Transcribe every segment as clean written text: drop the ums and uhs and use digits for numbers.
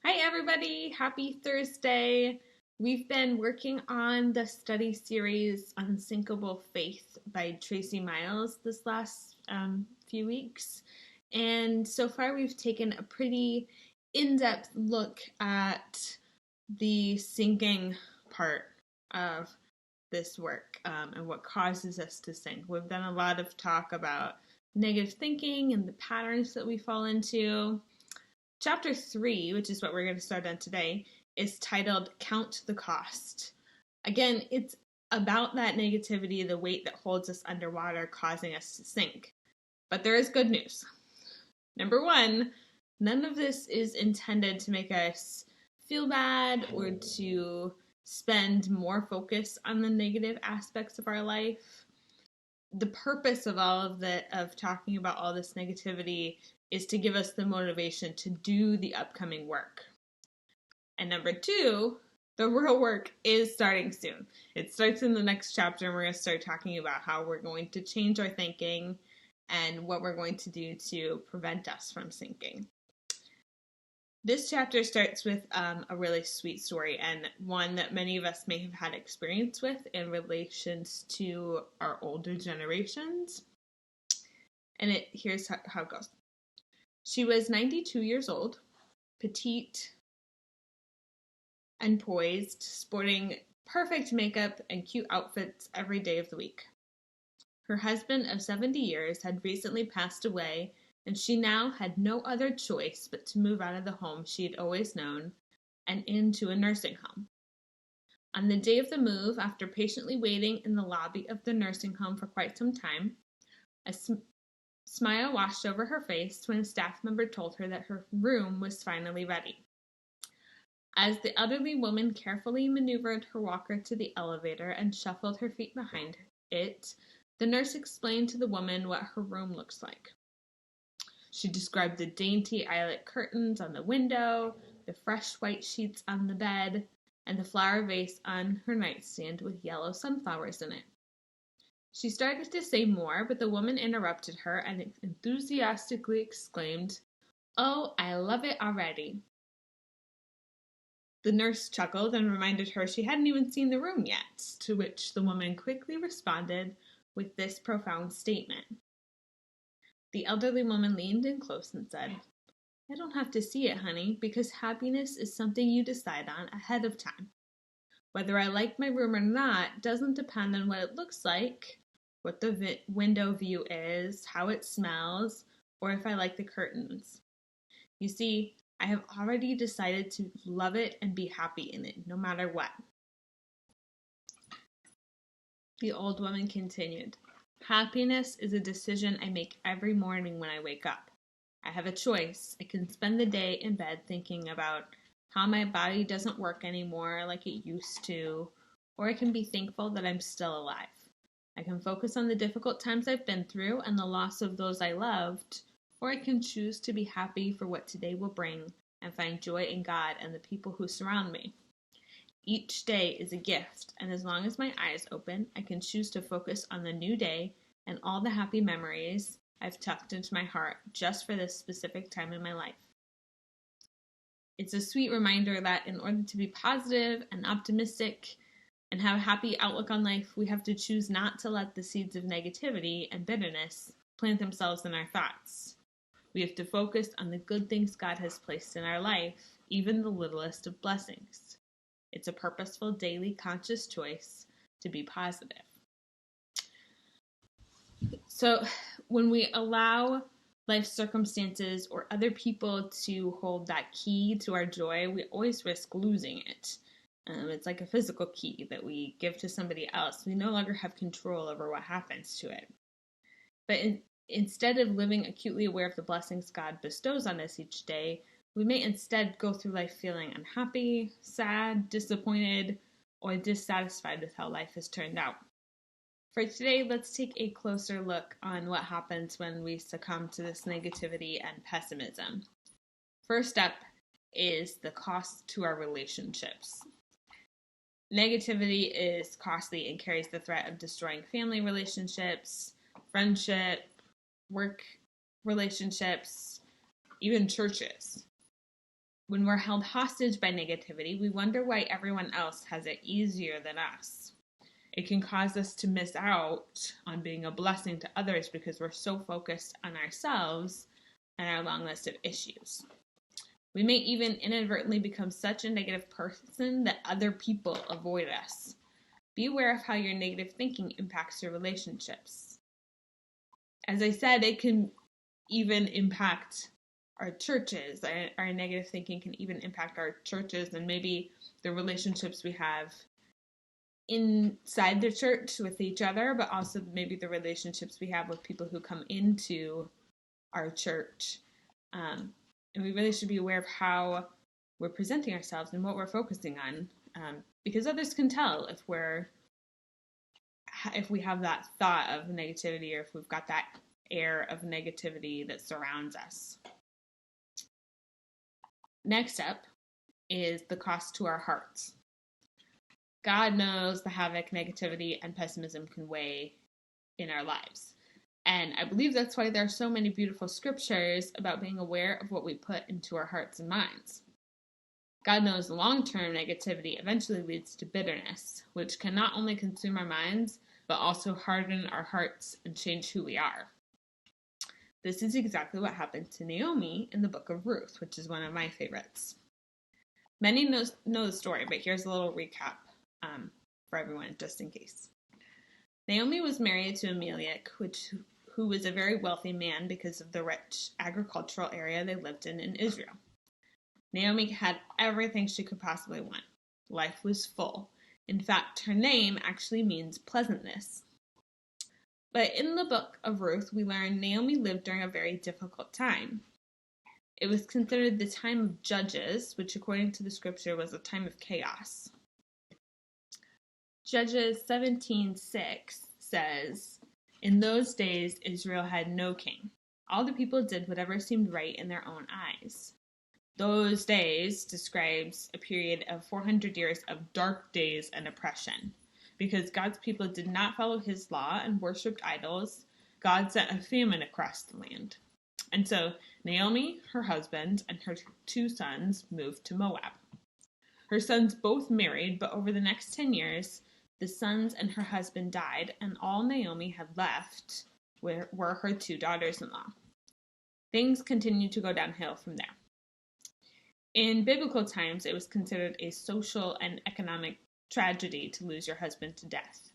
Hi, everybody. Happy Thursday. We've been working on the study series Unsinkable Faith by Tracie Miles this last few weeks. And so far, we've taken a pretty in depth look at the sinking part of this work and what causes us to sink. We've done a lot of talk about negative thinking and the patterns that we fall into. Chapter 3, which is what we're going to start on today, is titled Count the Cost. Again, it's about that negativity, the weight that holds us underwater, causing us to sink. But there is good news. Number 1, none of this is intended to make us feel bad or to spend more focus on the negative aspects of our life. The purpose of of talking about all this negativity is to give us the motivation to do the upcoming work. And number 2, the real work is starting soon. It starts in the next chapter, and we're going to start talking about how we're going to change our thinking and what we're going to do to prevent us from sinking. This chapter starts with a really sweet story, and one that many of us may have had experience with in relations to our older generations. And here's how it goes. She was 92 years old, petite and poised, sporting perfect makeup and cute outfits every day of the week. Her husband of 70 years had recently passed away, and she now had no other choice but to move out of the home she had always known and into a nursing home. On the day of the move, after patiently waiting in the lobby of the nursing home for quite some time, a smile washed over her face when a staff member told her that her room was finally ready. As the elderly woman carefully maneuvered her walker to the elevator and shuffled her feet behind it, the nurse explained to the woman what her room looks like. She described the dainty eyelet curtains on the window, the fresh white sheets on the bed, and the flower vase on her nightstand with yellow sunflowers in it. She started to say more, but the woman interrupted her and enthusiastically exclaimed, "Oh, I love it already." The nurse chuckled and reminded her she hadn't even seen the room yet, to which the woman quickly responded with this profound statement. The elderly woman leaned in close and said, "I don't have to see it, honey, because happiness is something you decide on ahead of time. Whether I like my room or not doesn't depend on what it looks like, what the window view is, how it smells, or if I like the curtains. You see, I have already decided to love it and be happy in it, no matter what." The old woman continued, "Happiness is a decision I make every morning when I wake up. I have a choice. I can spend the day in bed thinking about how my body doesn't work anymore like it used to, or I can be thankful that I'm still alive. I can focus on the difficult times I've been through and the loss of those I loved, or I can choose to be happy for what today will bring and find joy in God and the people who surround me. Each day is a gift, and as long as my eyes open, I can choose to focus on the new day and all the happy memories I've tucked into my heart just for this specific time in my life." It's a sweet reminder that in order to be positive and optimistic and have a happy outlook on life, we have to choose not to let the seeds of negativity and bitterness plant themselves in our thoughts. We have to focus on the good things God has placed in our life, even the littlest of blessings. It's a purposeful, daily, conscious choice to be positive. So when we allow life circumstances or other people to hold that key to our joy, we always risk losing it. It's like a physical key that we give to somebody else. We no longer have control over what happens to it. But instead of living acutely aware of the blessings God bestows on us each day, we may instead go through life feeling unhappy, sad, disappointed, or dissatisfied with how life has turned out. For today, let's take a closer look on what happens when we succumb to this negativity and pessimism. First up is the cost to our relationships. Negativity is costly and carries the threat of destroying family relationships, friendship, work relationships, even churches. When we're held hostage by negativity, we wonder why everyone else has it easier than us. It can cause us to miss out on being a blessing to others because we're so focused on ourselves and our long list of issues. We may even inadvertently become such a negative person that other people avoid us. Be aware of how your negative thinking impacts your relationships. As I said, it can even impact our churches. Our negative thinking can even impact our churches and maybe the relationships we have inside the church with each other, but also maybe the relationships we have with people who come into our church. And we really should be aware of how we're presenting ourselves and what we're focusing on, because others can tell if we have that thought of negativity or if we've got that air of negativity that surrounds us. Next up is the cost to our hearts. God knows the havoc negativity and pessimism can weigh in our lives. And I believe that's why there are so many beautiful scriptures about being aware of what we put into our hearts and minds. God knows long-term negativity eventually leads to bitterness, which can not only consume our minds, but also harden our hearts and change who we are. This is exactly what happened to Naomi in the book of Ruth, which is one of my favorites. Many know the story, but here's a little recap for everyone, just in case. Naomi was married to Elimelech, who was a very wealthy man because of the rich agricultural area they lived in Israel. Naomi had everything she could possibly want. Life was full. In fact, her name actually means pleasantness. But in the book of Ruth, we learn Naomi lived during a very difficult time. It was considered the time of Judges, which according to the scripture was a time of chaos. Judges 17:6 says, "In those days Israel had no king. All the people did whatever seemed right in their own eyes." Those days describes a period of 400 years of dark days and oppression. Because God's people did not follow his law and worshipped idols, God sent a famine across the land. And so Naomi, her husband, and her 2 sons moved to Moab. Her sons both married, but over the next 10 years, the sons and her husband died, and all Naomi had left were her 2 daughters-in-law. Things continued to go downhill from there. In biblical times, it was considered a social and economic tragedy to lose your husband to death.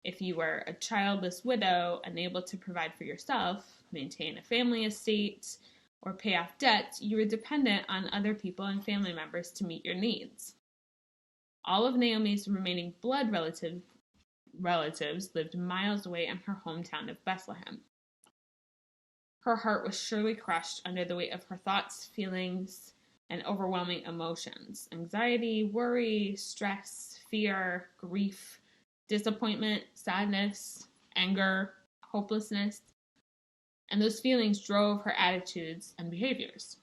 If you were a childless widow, unable to provide for yourself, maintain a family estate, or pay off debts, you were dependent on other people and family members to meet your needs. All of Naomi's remaining blood relatives lived miles away in her hometown of Bethlehem. Her heart was surely crushed under the weight of her thoughts, feelings, and overwhelming emotions: anxiety, worry, stress, fear, grief, disappointment, sadness, anger, hopelessness. And those feelings drove her attitudes and behaviors.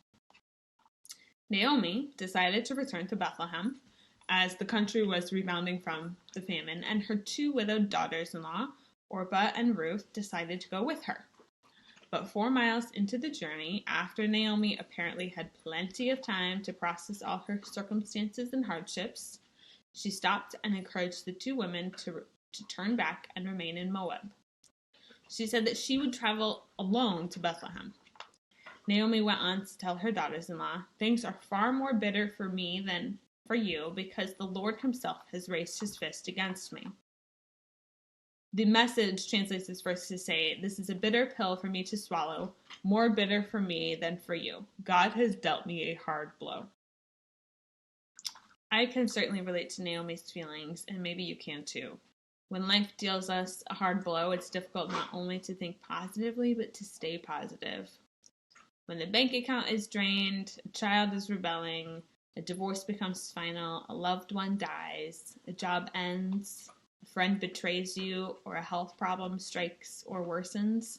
Naomi decided to return to Bethlehem as the country was rebounding from the famine, and her 2 widowed daughters-in-law, Orpah and Ruth, decided to go with her. But 4 miles into the journey, after Naomi apparently had plenty of time to process all her circumstances and hardships, she stopped and encouraged the 2 women to turn back and remain in Moab. She said that she would travel alone to Bethlehem. Naomi went on to tell her daughters-in-law, "Things are far more bitter for me than for you, because the Lord himself has raised his fist against me." The Message translates this verse to say, "This is a bitter pill for me to swallow, more bitter for me than for you. God has dealt me a hard blow." I can certainly relate to Naomi's feelings, and maybe you can too. When life deals us a hard blow, it's difficult not only to think positively, but to stay positive. When the bank account is drained, a child is rebelling, a divorce becomes final, a loved one dies, a job ends, a friend betrays you, or a health problem strikes or worsens,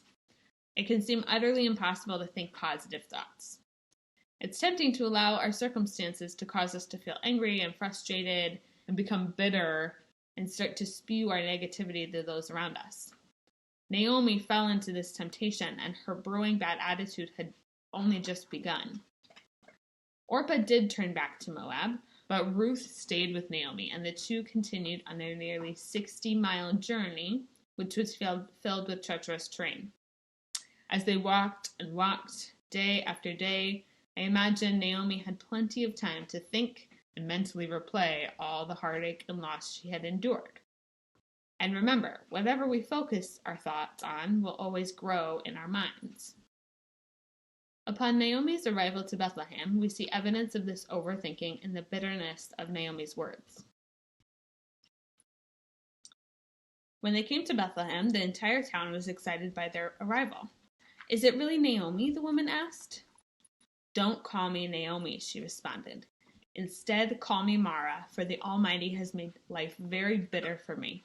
it can seem utterly impossible to think positive thoughts. It's tempting to allow our circumstances to cause us to feel angry and frustrated and become bitter and start to spew our negativity to those around us. Naomi fell into this temptation, and her brewing bad attitude had only just begun. Orpah did turn back to Moab, but Ruth stayed with Naomi, and the two continued on their nearly 60-mile journey, which was filled with treacherous terrain. As they walked and walked, day after day, I imagine Naomi had plenty of time to think and mentally replay all the heartache and loss she had endured. And remember, whatever we focus our thoughts on will always grow in our minds. Upon Naomi's arrival to Bethlehem, we see evidence of this overthinking in the bitterness of Naomi's words. When they came to Bethlehem, the entire town was excited by their arrival. "Is it really Naomi?" the woman asked. "Don't call me Naomi," she responded. "Instead, call me Mara, for the Almighty has made life very bitter for me.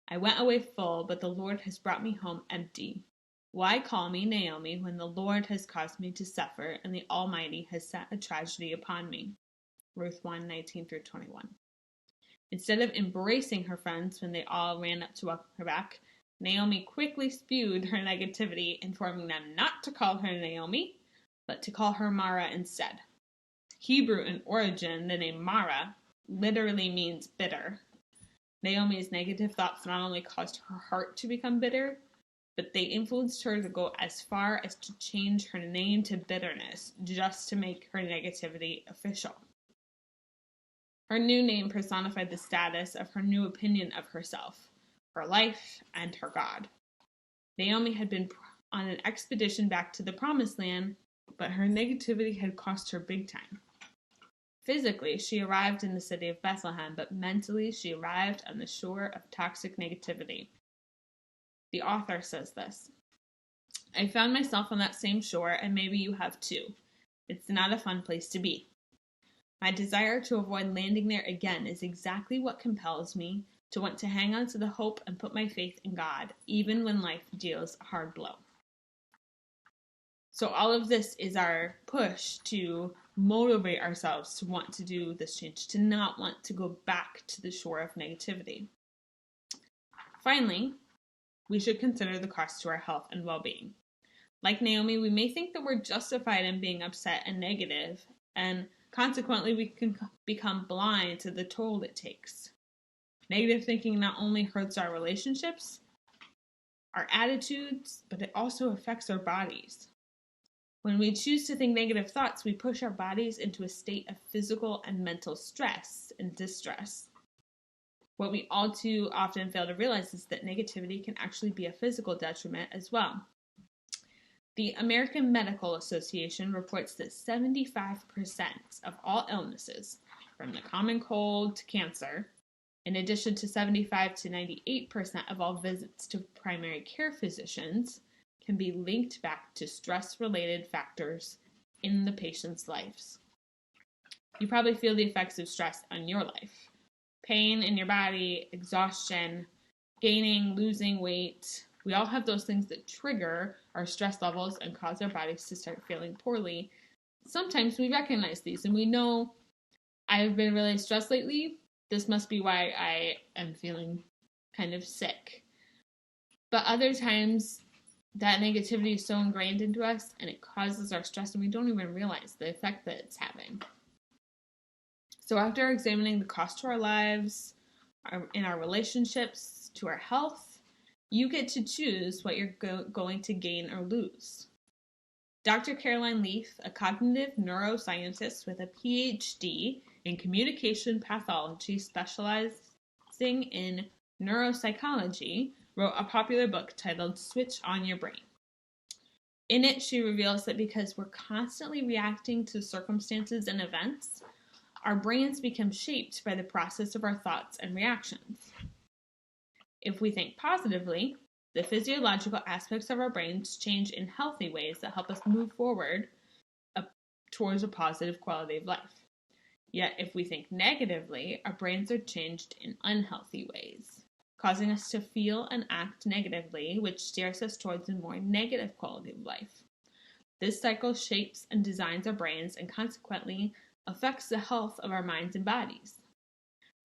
I went away full, but the Lord has brought me home empty. Why call me Naomi when the Lord has caused me to suffer and the Almighty has set a tragedy upon me?" Ruth 1:19-21. Instead of embracing her friends when they all ran up to welcome her back, Naomi quickly spewed her negativity, informing them not to call her Naomi, but to call her Mara instead. Hebrew in origin, the name Mara literally means bitter. Naomi's negative thoughts not only caused her heart to become bitter, but they influenced her to go as far as to change her name to bitterness, just to make her negativity official. Her new name personified the status of her new opinion of herself, her life, and her God. Naomi had been on an expedition back to the Promised Land, but her negativity had cost her big time. Physically, she arrived in the city of Bethlehem, but mentally she arrived on the shore of toxic negativity. The author says this: "I found myself on that same shore, and maybe you have too. It's not a fun place to be. My desire to avoid landing there again is exactly what compels me to want to hang on to the hope and put my faith in God, even when life deals a hard blow." So all of this is our push to motivate ourselves to want to do this change, to not want to go back to the shore of negativity. Finally, we should consider the cost to our health and well-being. Like Naomi, we may think that we're justified in being upset and negative, and consequently we can become blind to the toll it takes. Negative thinking not only hurts our relationships, our attitudes, but it also affects our bodies. When we choose to think negative thoughts, we push our bodies into a state of physical and mental stress and distress. What we all too often fail to realize is that negativity can actually be a physical detriment as well. The American Medical Association reports that 75% of all illnesses, from the common cold to cancer, in addition to 75 to 98% of all visits to primary care physicians, can be linked back to stress-related factors in the patient's lives. You probably feel the effects of stress on your life. Pain in your body, exhaustion, gaining, losing weight. We all have those things that trigger our stress levels and cause our bodies to start feeling poorly. Sometimes we recognize these and we know, I've been really stressed lately. This must be why I am feeling kind of sick. But other times, that negativity is so ingrained into us and it causes our stress and we don't even realize the effect that it's having. So after examining the cost to our lives, in our relationships, to our health, you get to choose what you're going to gain or lose. Dr. Caroline Leaf, a cognitive neuroscientist with a PhD in communication pathology specializing in neuropsychology, wrote a popular book titled Switch on Your Brain. In it, she reveals that because we're constantly reacting to circumstances and events, our brains become shaped by the process of our thoughts and reactions. If we think positively, the physiological aspects of our brains change in healthy ways that help us move forward towards a positive quality of life. Yet if we think negatively, our brains are changed in unhealthy ways, causing us to feel and act negatively, which steers us towards a more negative quality of life. This cycle shapes and designs our brains and consequently affects the health of our minds and bodies.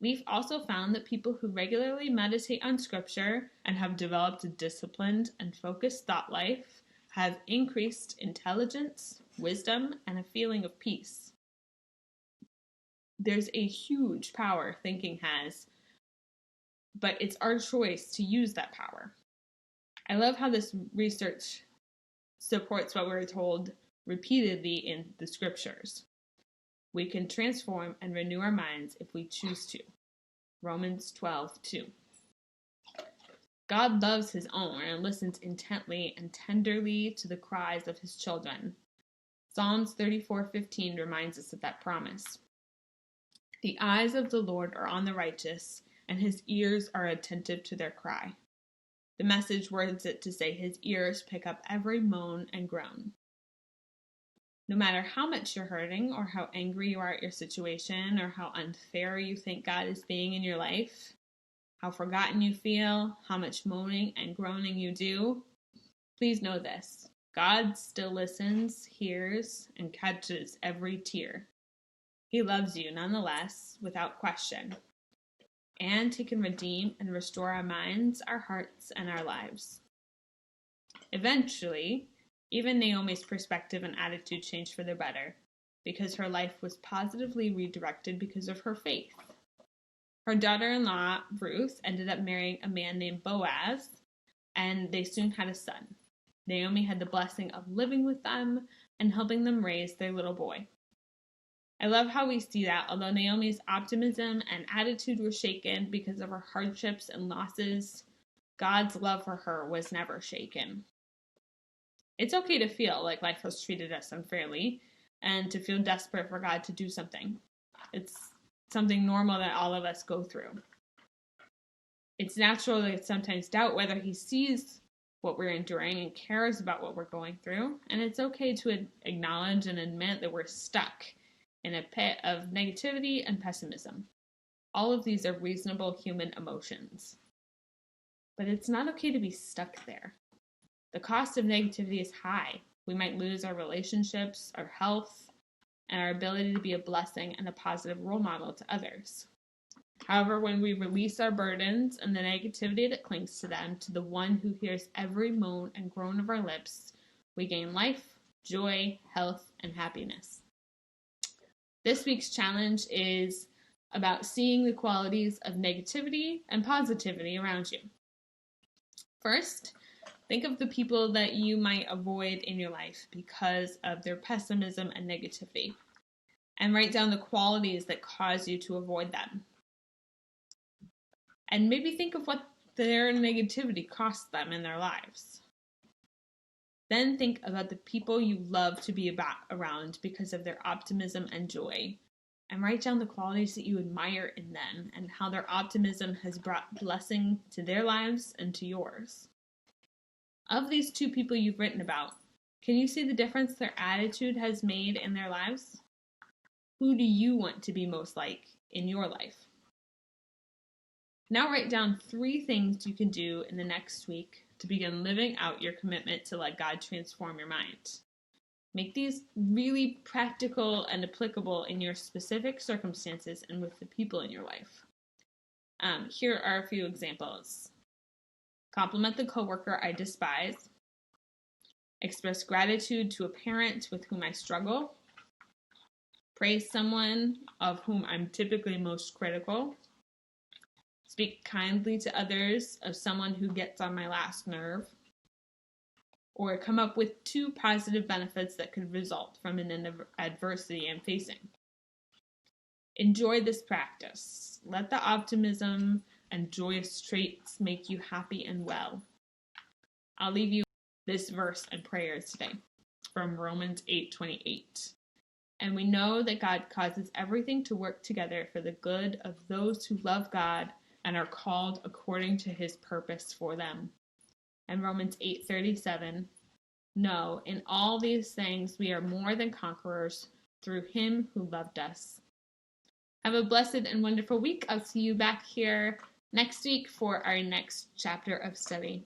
Leaf also found that people who regularly meditate on scripture and have developed a disciplined and focused thought life have increased intelligence, wisdom, and a feeling of peace. There's a huge power thinking has, but it's our choice to use that power. I love how this research supports what we're told repeatedly in the scriptures. We can transform and renew our minds if we choose to. Romans 12:2. God loves his own and listens intently and tenderly to the cries of his children. Psalms 34:15 reminds us of that promise. The eyes of the Lord are on the righteous, and his ears are attentive to their cry. The Message words it to say his ears pick up every moan and groan. No matter how much you're hurting or how angry you are at your situation or how unfair you think God is being in your life, how forgotten you feel, how much moaning and groaning you do, please know this. God still listens, hears, and catches every tear. He loves you nonetheless, without question. And he can redeem and restore our minds, our hearts, and our lives. Eventually, even Naomi's perspective and attitude changed for the better, because her life was positively redirected because of her faith. Her daughter-in-law, Ruth, ended up marrying a man named Boaz, and they soon had a son. Naomi had the blessing of living with them and helping them raise their little boy. I love how we see that although Naomi's optimism and attitude were shaken because of her hardships and losses, God's love for her was never shaken. It's okay to feel like life has treated us unfairly and to feel desperate for God to do something. It's something normal that all of us go through. It's natural to sometimes doubt whether he sees what we're enduring and cares about what we're going through, and it's okay to acknowledge and admit that we're stuck in a pit of negativity and pessimism. All of these are reasonable human emotions. But it's not okay to be stuck there. The cost of negativity is high. We might lose our relationships, our health, and our ability to be a blessing and a positive role model to others. However, when we release our burdens and the negativity that clings to them to the one who hears every moan and groan of our lips, we gain life, joy, health, and happiness. This week's challenge is about seeing the qualities of negativity and positivity around you. First, think of the people that you might avoid in your life because of their pessimism and negativity, and write down the qualities that cause you to avoid them. And maybe think of what their negativity costs them in their lives. Then think about the people you love to be around because of their optimism and joy, and write down the qualities that you admire in them and how their optimism has brought blessing to their lives and to yours. Of these two people you've written about, can you see the difference their attitude has made in their lives? Who do you want to be most like in your life? Now write down 3 things you can do in the next week to begin living out your commitment to let God transform your mind. Make these really practical and applicable in your specific circumstances and with the people in your life. Here are a few examples. Compliment the coworker I despise. Express gratitude to a parent with whom I struggle. Praise someone of whom I'm typically most critical. Speak kindly to others of someone who gets on my last nerve. Or come up with 2 positive benefits that could result from an adversity I'm facing. Enjoy this practice. Let the optimism and joyous traits make you happy and well. I'll leave you this verse and prayers today from Romans 8:28. And we know that God causes everything to work together for the good of those who love God and are called according to his purpose for them. And Romans 8:37, no, in all these things we are more than conquerors through him who loved us. Have a blessed and wonderful week. I'll see you back here next week for our next chapter of study.